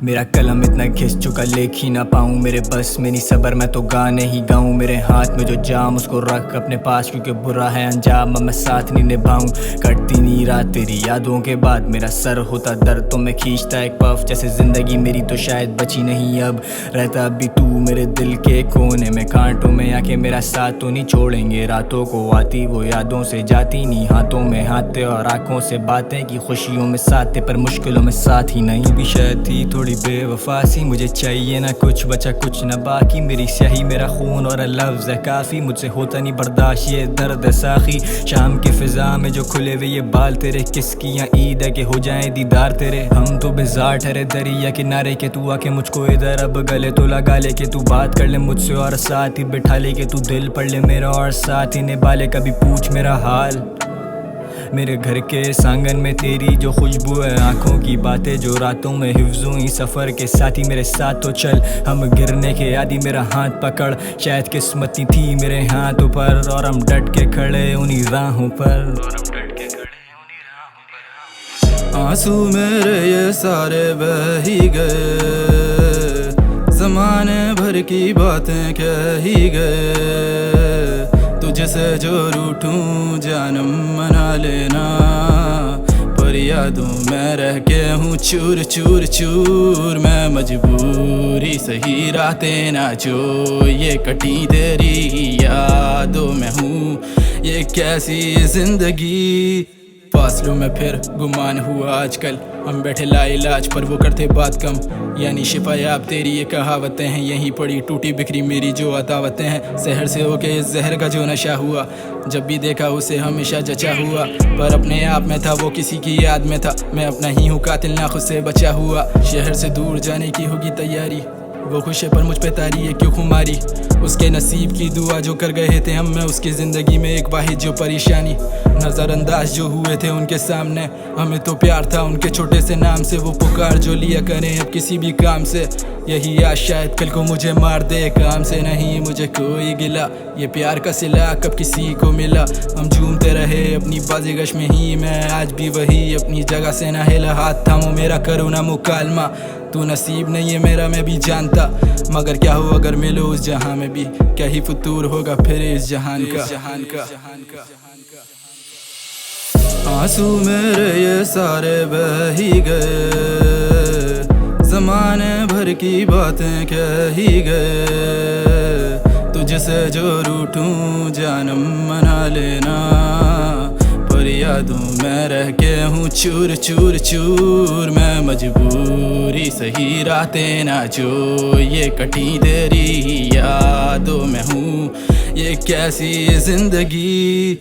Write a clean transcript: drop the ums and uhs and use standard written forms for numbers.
मेरा कलम इतना घिस चुका लिख ही ना पाऊँ, मेरे बस में नहीं सबर मैं तो गाने ही गाऊँ। मेरे हाथ में जो जाम उसको रख अपने पास, क्योंकि बुरा है अंजाम अब मैं साथ नहीं निभाऊँ। कटती नहीं रात तेरी यादों के बाद, मेरा सर होता दर्द तो मैं खींचता एक पफ। जैसे जिंदगी मेरी तो शायद बची नहीं अब, रहता भी तू मेरे दिल के कोने में। कांटों में आके मेरा साथ तो नहीं छोड़ेंगे, रातों को आती वो यादों से जाती नहीं। हाथों में हाथ और आंखों से बातें की, खुशियों में साथ थे पर मुश्किलों में साथ ही नहीं। भी शायद थी थोड़ी बेवफासी, मुझे चाहिए ना कुछ बचा कुछ ना बाकी। मेरी स्याही मेरा खून और लफ्ज़ है काफ़ी, मुझसे होता नहीं बर्दाश्त ये दर्द है साखी। शाम की फिजा में जो खुले हुए ये बाल तेरे, किसकी या ईद है कि हो जाए दीदार तेरे। हम तो बेजार ठहरे दरिया किनारे के, तू आके मुझको इधर अब गले तो लगा ले के। तू बात कर ले मुझसे और साथ ही बिठा ले के, तू दिल पढ़ ले मेरा और साथ ही निभा ले। कभी पूछ मेरा हाल, मेरे घर के सांगन में तेरी जो खुशबू है, आंखों की बातें जो रातों में हिफ्ज़ों ही सफ़र के साथी। मेरे साथ तो चल हम गिरने के आदि, मेरा हाथ पकड़ शायद किस्मत ही थी मेरे हाथों पर, और हम डट के खड़े उन्हीं राहों पर। आंसू मेरे ये सारे बह ही गए, ज़माने भर की बातें कह ही गए। तुझसे जो रूठूं जानम मना लेना, पर यादों में रह के हूँ चूर चूर चूर। मैं मजबूरी सही रातें ना जो ये कटी तेरी यादों में हूँ, ये कैसी जिंदगी। फासलों में फिर गुमान हुआ आजकल, हम बैठे लाइलाज पर वो करते बात कम। यानी शिफायाब तेरी ये कहावतें हैं, यहीं पड़ी टूटी बिखरी मेरी जो अदावतें हैं। शहर से होके इस जहर का जो नशा हुआ, जब भी देखा उसे हमेशा जचा हुआ। पर अपने आप में था वो किसी की याद में था, मैं अपना ही हूँ कातिल ना खुद से बचा हुआ। शहर से दूर जाने की होगी तैयारी, वो खुश है पर मुझ पे तारी है क्यों खुमारी। उसके नसीब की दुआ जो कर गए थे हम, मैं उसकी ज़िंदगी में एक वाहिद जो परेशानी। नज़रअंदाज जो हुए थे उनके सामने, हमें तो प्यार था उनके छोटे से नाम से। वो पुकार जो लिया करें अब किसी भी काम से, यही आज शायद कल को मुझे मार दे। काम से नहीं मुझे कोई गिला, ये प्यार का सिला कब किसी को मिला। हम झूमते रहे अपनी बाज़िगश में ही, मैं आज भी वही अपनी जगह से ना हिला। हाथ थामो मेरा करो ना मुकालमा, तू नसीब नहीं है मेरा मैं भी जानता। मगर क्या हो अगर मिलो उस जहां में भी, क्या ही फतूर होगा फिर इस जहान का। आंसू मेरे ये सारे बह ही गए, ज़माने भर की बातें कह ही गए। तुझसे जो रूठूं जानम मना लेना, पर यादों में रह के हूँ चूर चूर चूर। मैं मजबूरी सही रातें ना जो ये कटी तेरी यादों में हूँ, ये कैसी जिंदगी।